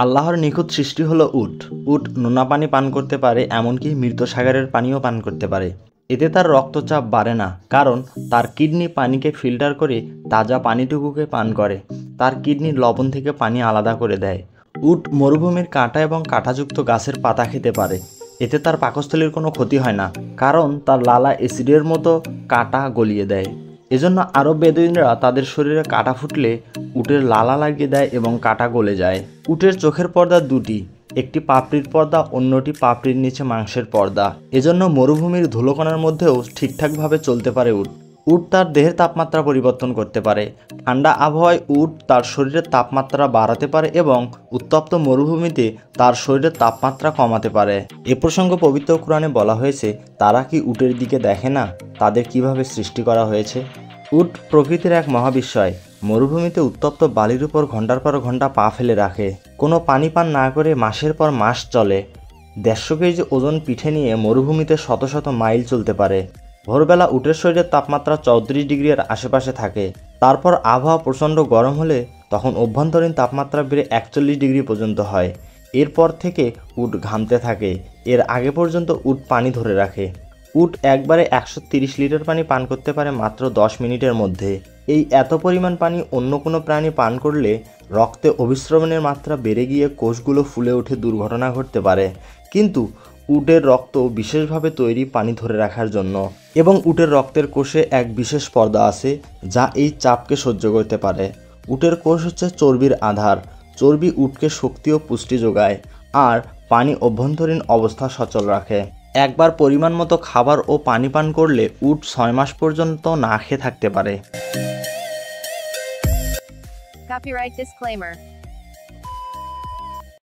আল্লাহর নিখুঁত সৃষ্টি হলো উট। উট নোনা পানি পান করতে পারে, এমনকি মৃত সাগরের পানিও পান করতে পারে। এতে তার রক্তচাপ বাড়ে না, কারণ তার কিডনি পানিকে ফিল্টার করে তাজা পানিটুকুকে পান করে। তার কিডনি লবণ থেকে পানি আলাদা করে দেয়। উট মরুভূমির কাঁটা এবং কাঁটাযুক্ত গাছের পাতা খেতে পারে। এতে তার পাকস্থলীর কোনো ক্ষতি হয় না, কারণ তার লালা অ্যাসিডের মতো কাঁটা গলিয়ে দেয়। এজন্য আরব বেদুইনরা তাদের শরীরে কাঁটা ফুটলে উটের লালা লাগিয়ে দেয় এবং কাঁটা গলে যায়। উটের চোখের পর্দা দুটি, একটি পাপড়ির পর্দা, অন্যটি পাপড়ির নিচে মাংসের পর্দা। এজন্য মরুভূমির ধুলোকণার মধ্যেও ঠিকঠাকভাবে চলতে পারে উট। উট তার দেহের তাপমাত্রা পরিবর্তন করতে পারে। ঠান্ডা আবহাওয়ায় উট তার শরীরের তাপমাত্রা বাড়াতে পারে এবং উত্তপ্ত মরুভূমিতে তার শরীরের তাপমাত্রা কমাতে পারে। এ প্রসঙ্গ পবিত্র কোরআনে বলা হয়েছে, তারা কি উটের দিকে দেখে না, তাদের কিভাবে সৃষ্টি করা হয়েছে। উট প্রকৃতির এক মহাবিস্ময়। মরুভূমিতে উত্তপ্ত বালির উপর ঘন্টার পর ঘন্টা পা ফেলে রাখে। কোনো পানি পান না করে মাসের পর মাস চলে। 150 কেজি ওজন পিঠে নিয়ে মরুভূমিতে শত শত মাইল চলতে পারে। ভোরবেলা উটের শরীরের তাপমাত্রা 34 ডিগ্রির আশেপাশে থাকে। তারপর আবহাওয়া প্রচণ্ড গরম হলে তখন অভ্যন্তরীণ তাপমাত্রা বেড়ে 41 ডিগ্রি পর্যন্ত হয়। এরপর থেকে উট ঘামতে থাকে। এর আগে পর্যন্ত উট পানি ধরে রাখে। উট একবারে 130 লিটার পানি পান করতে পারে মাত্র 10 মিনিটের মধ্যে। এই এত পরিমাণ পানি অন্য কোনো প্রাণী পান করলে রক্তে অভিস্রবণের মাত্রা বেড়ে গিয়ে কোষগুলো ফুলে উঠে দুর্ঘটনা ঘটতে পারে। কিন্তু উটের রক্ত বিশেষভাবে তৈরি পানি ধরে রাখার জন্য, এবং উটের রক্তের কোষে এক বিশেষ পর্দা আছে যা এই চাপকে সহ্য করতে পারে। উটের কোষ হচ্ছে চর্বির আধার। চর্বি উটকে শক্তি ও পুষ্টি যোগায়, আর পানি অভ্যন্তরীণ অবস্থা সচল রাখে। একবার পরিমাণ মতো খাবার ও পানি পান করলে উট 6 মাস পর্যন্ত না খেয়ে থাকতে পারে। Copyright disclaimer.